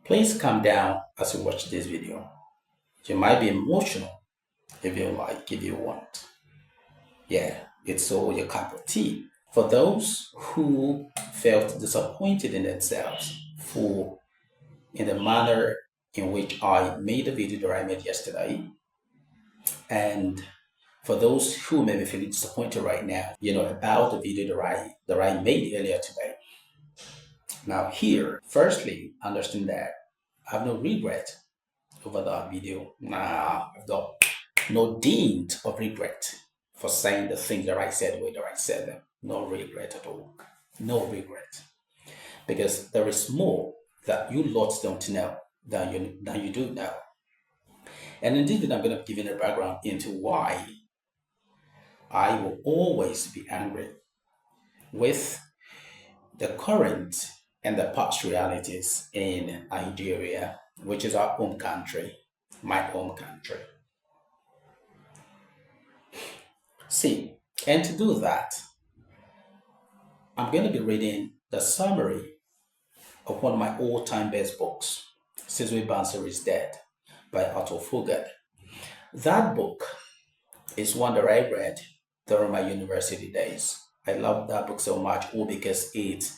Please calm down as you watch this video. You might be emotional if you like, if you want. Yeah, it's all your cup of tea. For those who felt disappointed in themselves for in the manner in which I made the video that I made yesterday, and for those who may be feeling disappointed right now, about the video that I made earlier today. Now here, firstly, understand that I have no regret over that video. Nah, I've got no dint of regret for saying the things that I said the way that I said them. No regret at all. No regret. Because there is more that you lots don't know than you do know. And indeed, I'm going to give you a background into why I will always be angry with the current and the past realities in Nigeria, which is our home country, my home country. See, and to do that, I'm going to be reading the summary of one of my all-time best books, Sizwe Banser is Dead by Otto Fugard. That book is one that I read during my university days. I love that book so much, all because it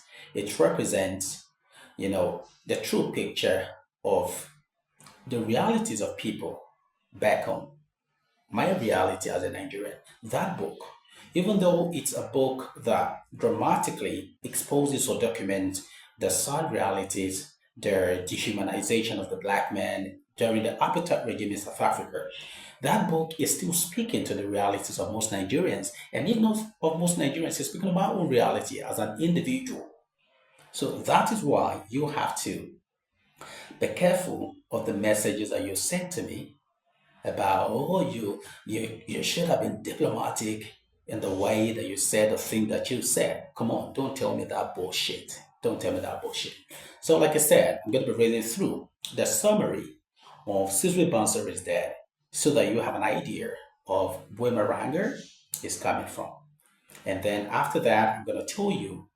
represents, the true picture of the realities of people back home. My reality as a Nigerian. That book, even though it's a book that dramatically exposes or documents the sad realities, the dehumanization of the black man during the apartheid regime in South Africa, that book is still speaking to the realities of most Nigerians. And if not of most Nigerians, it's speaking about our own reality as an individual. So that is why you have to be careful of the messages that you send to me about, oh, you should have been diplomatic in the way that you said the thing that you said. Come on, don't tell me that bullshit. Don't tell me that bullshit. So like I said, I'm going to be reading through the summary of Sizwe Banser is Dead so that you have an idea of where my anger is coming from. And then after that, I'm going to tell you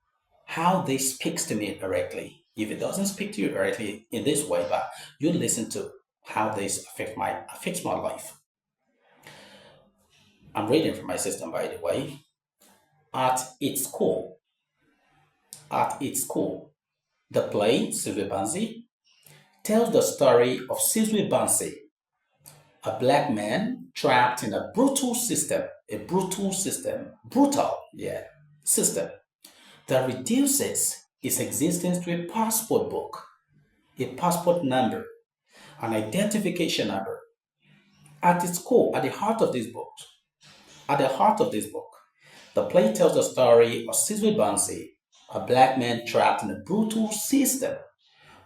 how this speaks to me directly. If it doesn't speak to you directly in this way, but you listen to how this affects my life. I'm reading from my system, by the way. At its core, the play Sizwe Bansi tells the story of Sizwe Bansi, a black man trapped in a system that reduces his existence to a passport book, a passport number, an identification number. At its core, at the heart of this book, the play tells the story of Sizwe Bansi, a black man trapped in a brutal system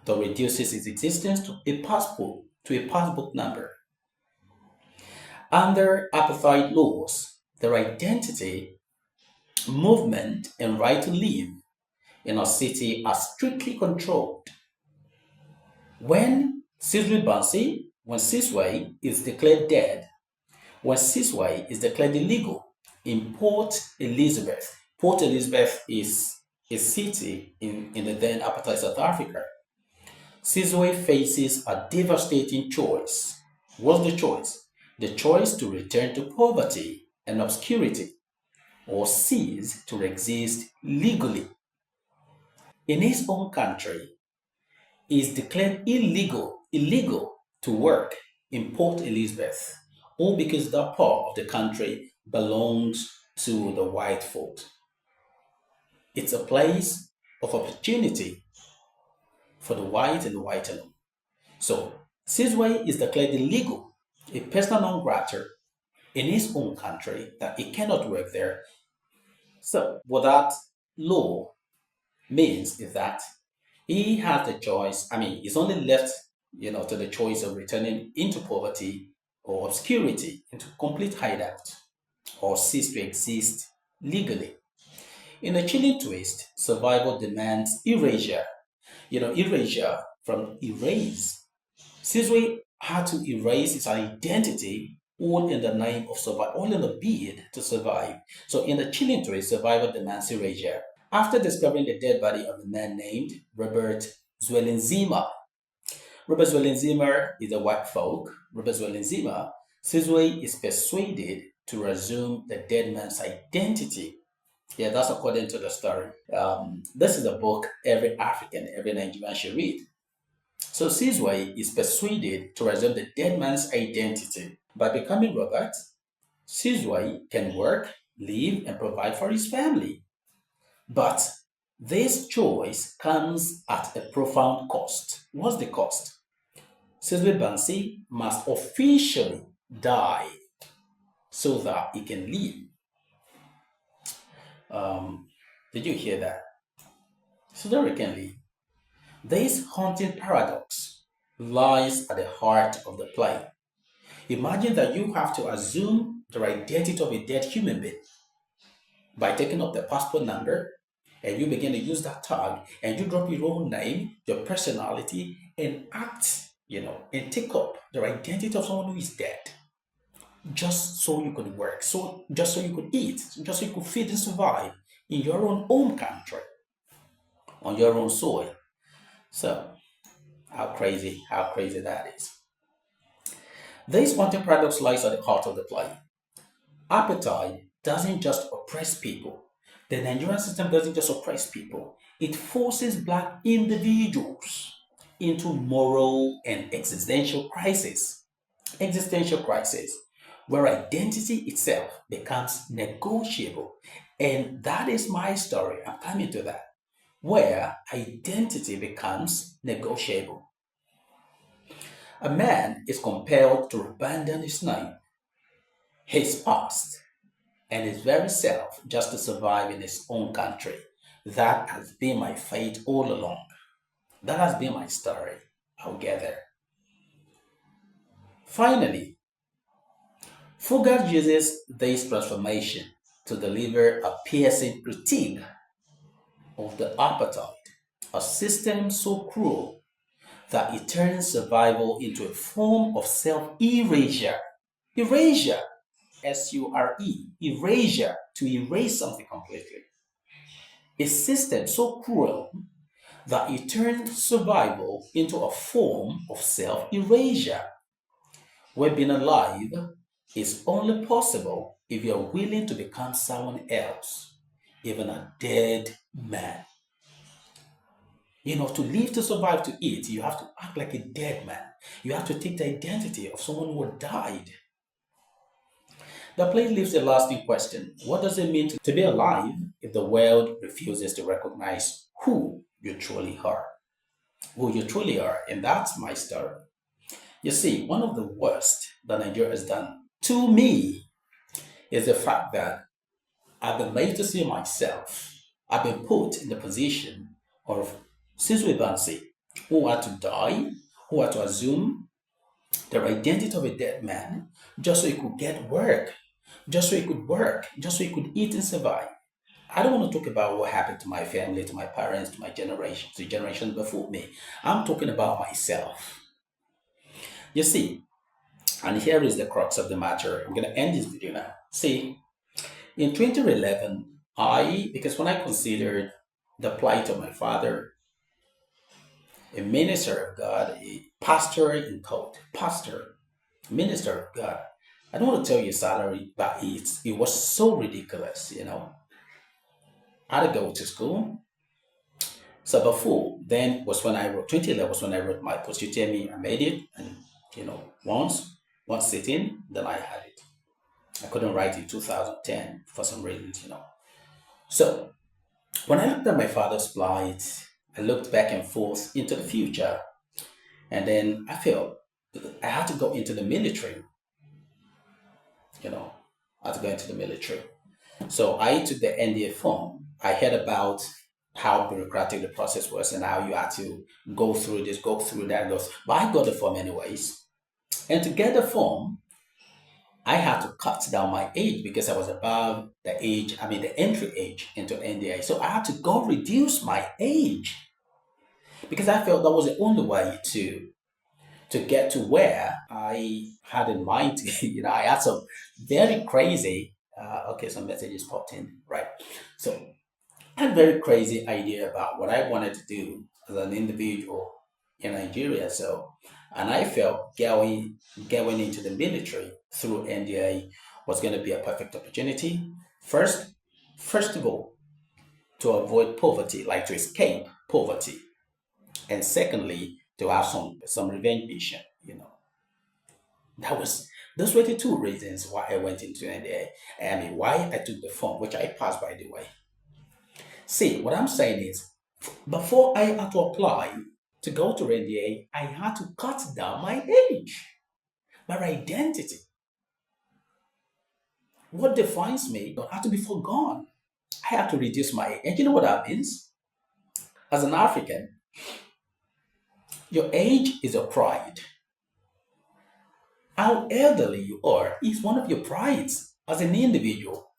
that reduces his existence to a passport number. Under apartheid laws, their identity, movement, and right to live in a city are strictly controlled. When Sizwe is declared dead, when Sizwe is declared illegal in Port Elizabeth is a city in the then apartheid South Africa. Sizwe faces a devastating choice. What's the choice? The choice to return to poverty and obscurity or cease to exist legally. In his own country, he is declared illegal to work in Port Elizabeth, all because that part of the country belongs to the white folk. It's a place of opportunity for the white and the white alone. So, Sizwe is declared illegal, a persona non grata in his own country, that he cannot work there. So, what that law means is that he has the choice. I mean, he's only left, to the choice of returning into poverty or obscurity, into complete hideout, or cease to exist legally. In a chilling twist, survival demands erasure. Erasure from erase. Sizwe had to erase his identity all in the name of survival, all in the bid to survive. So in the chilling twist, survival demands erasure. After discovering the dead body of a man named Robert Zwelenzima, Robert Zimmer is a white folk. Robert Zimmer, Sizwe is persuaded to resume the dead man's identity. Yeah, that's according to the story. This is a book every African, every Nigerian should read. So Sizwe is persuaded to resume the dead man's identity. By becoming Robert, Sizwe can work, live, and provide for his family. But this choice comes at a profound cost. What's the cost? Sizwe Bansi must officially die so that he can live. Did you hear that? So that he can live. This haunting paradox lies at the heart of the play. Imagine that you have to assume the identity of a dead human being by taking up the passport number, and you begin to use that tag, and you drop your own name, your personality, and act, and take up the identity of someone who is dead, just so you could work, just so you could eat, just so you could feed and survive in your own home country, on your own soil. So, how crazy that is. This haunting paradox lies at the heart of the play. Apartheid doesn't just oppress people. The Nigerian system doesn't just oppress people. It forces black individuals into moral and existential crisis. Existential crisis, where identity itself becomes negotiable. And that is my story. I'm coming to that. Where identity becomes negotiable. A man is compelled to abandon his name, his past, and his very self just to survive in his own country. That has been my fate all along. That has been my story. I'll get there. Finally, Fugard uses this transformation to deliver a piercing critique of the apartheid, a system so cruel that it turns survival into a form of self-erasure. Erasure, S-U-R-E, erasure, to erase something completely. A system so cruel that it turns survival into a form of self-erasure, where being alive is only possible if you're willing to become someone else, even a dead man. To live, to survive, to eat, you have to act like a dead man. You have to take the identity of someone who died. The play leaves a lasting question. What does it mean to be alive if the world refuses to recognize who you truly are? Who you truly are. And that's my story. You see, one of the worst that Nigeria has done to me is the fact that I've been made to see myself. I've been put in the position of Sizwe Bansi, who had to die, who had to assume the identity of a dead man just so he could get work, just so he could work, just so he could eat and survive. I don't want to talk about what happened to my family, to my parents, to my generation, to generations before me. I'm talking about myself. You see, and here is the crux of the matter. I'm going to end this video now. See, in 2011, because when I considered the plight of my father, a minister of God, a pastor in quote, pastor, minister of God. I don't want to tell you salary, but it was so ridiculous. I had to go to school. So before then was when I wrote 2011 was when I wrote my post UTME. I made it, and one sitting, then I had it. I couldn't write in 2010 for some reasons. So when I looked at my father's plight, I looked back and forth into the future, and then I felt I had to go into the military. I had to go into the military. So I took the NDA form. I heard about how bureaucratic the process was and how you had to go through this, go through that, but I got the form anyways. And to get the form, I had to cut down my age because I was above the entry age into NDA. So I had to go reduce my age because I felt that was the only way to get to where I had in mind. I had some very crazy, some messages popped in, right? So I had a very crazy idea about what I wanted to do as an individual, in Nigeria. So, and I felt going into the military through NDA was going to be a perfect opportunity. First, first of all, to avoid poverty, like to escape poverty, and secondly, to have some revenge mission. That was those were the two reasons why I went into NDA. I mean, why I took the form, which I passed, by the way. See, what I'm saying is, before I had to apply to go to NDA, I had to cut down my age, my identity. What defines me don't have to be forgone. I have to reduce my age. And you know what that means? As an African, your age is a pride. How elderly you are is one of your prides as an individual.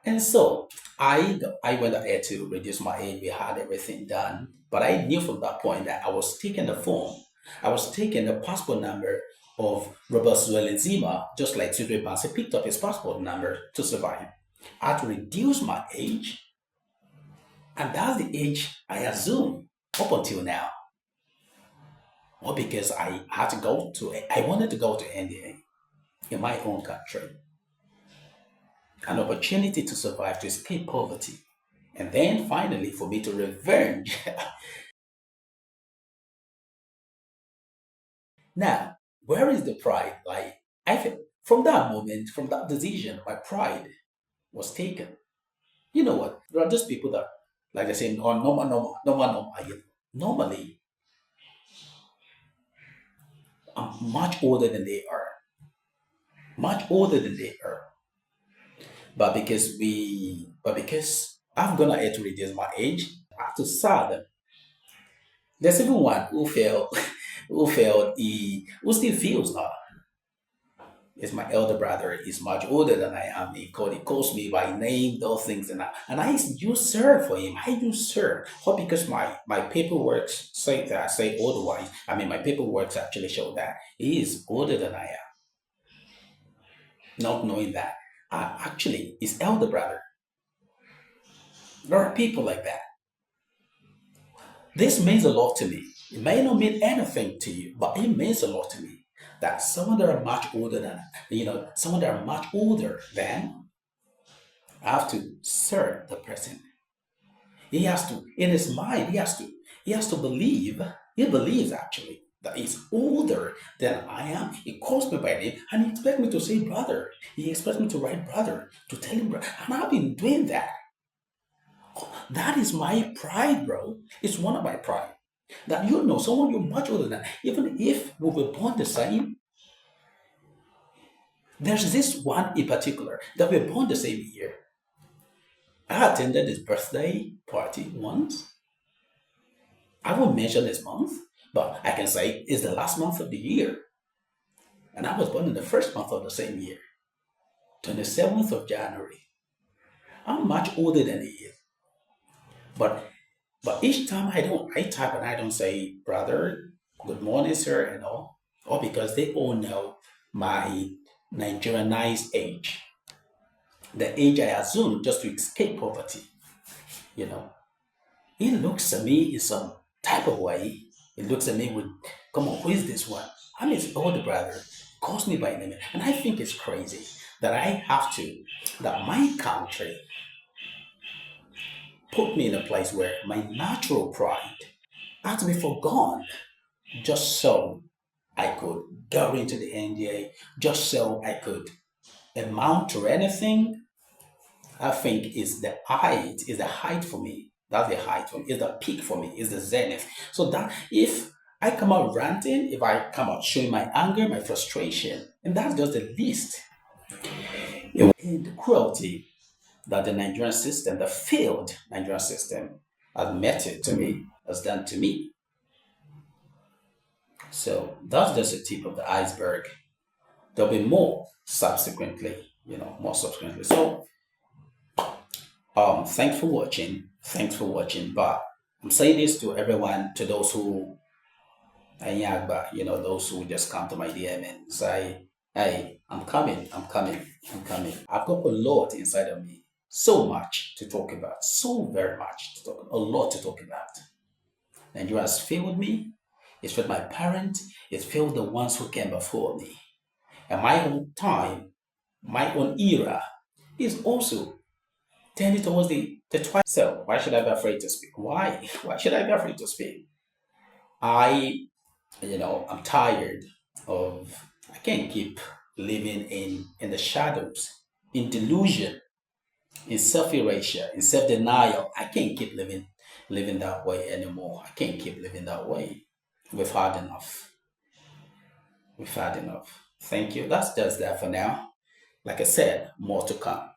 And so I went ahead to reduce my age. We had everything done. But I knew from that point that I was taking the form. I was taking the passport number of Robert Zuma, just like Tudor Banks picked up his passport number to survive. I had to reduce my age, and that's the age I assume up until now. Well, because I wanted to go to India in my own country, an opportunity to survive, to escape poverty, and then finally for me to revenge. Now, where is the pride? Like, I feel from that moment, from that decision, my pride was taken. You know what? There are just people that, like they say, oh, normal, normal, normal, normal. Normally, I'm much older than they are, much older than they are. But because I've gone ahead to reduce my age, I have to serve them. There's even one who failed, who still feels now. Is my elder brother. He's much older than I am. He calls me by name, those things, and I use sir for him. I use sir. What? Because my paperwork say otherwise. I mean, my paperwork actually show that he is older than I am. Not knowing that, actually, his elder brother. There are people like that. This means a lot to me. It may not mean anything to you, but it means a lot to me that someone that are much older than, someone that are much older than, I have to serve the person. He has to, in his mind, he has to believe, he believes actually that he's older than I am. He calls me by name and he expects me to say brother. He expects me to write brother, to tell him brother. And I've been doing that. That is my pride, bro. It's one of my pride. That someone you're much older than, even if we were born the same, there's this one in particular that we were born the same year. I attended his birthday party once. I won't mention this month, but I can say it's the last month of the year. And I was born in the first month of the same year, 27th of January. I'm much older than he is. But each time I type and I don't say brother, good morning, sir, and all because they all know my Nigerianized age, the age I assume just to escape poverty. You know, he looks at me in some type of way. He looks at me with, come on, who is this one? I'm his older brother. Calls me by name, and I think it's crazy that that my country put me in a place where my natural pride had to be forgone just so I could go into the NDA, just so I could amount to anything. I think is the height for me. That's the height for me, is the peak for me, is the zenith. So that if I come out ranting, if I come out showing my anger, my frustration, and that's just the least. In the cruelty that the Nigerian system, the failed Nigerian system, has meted to me, has done to me. So that's just the tip of the iceberg. There'll be more subsequently, more subsequently. So, thanks for watching. Thanks for watching. But I'm saying this to everyone, to those who yeah, but those who just come to my DM and say, hey, I'm coming, I'm coming, I'm coming. I've got a lot inside of me. So much to talk about. So very much to talk about. A lot to talk about. Nigeria has failed me. it's failed my parents, it's failed the ones who came before me. And my own time, my own era is also tending towards the twice. So why should I be afraid to speak? Why? Why should I be afraid to speak? I, I'm tired of, I can't keep living in the shadows, in delusion, in self-erasure, in self-denial. I can't keep living that way anymore. I can't keep living that way. We've had enough. We've had enough. Thank you. That's just that for now. Like I said, more to come.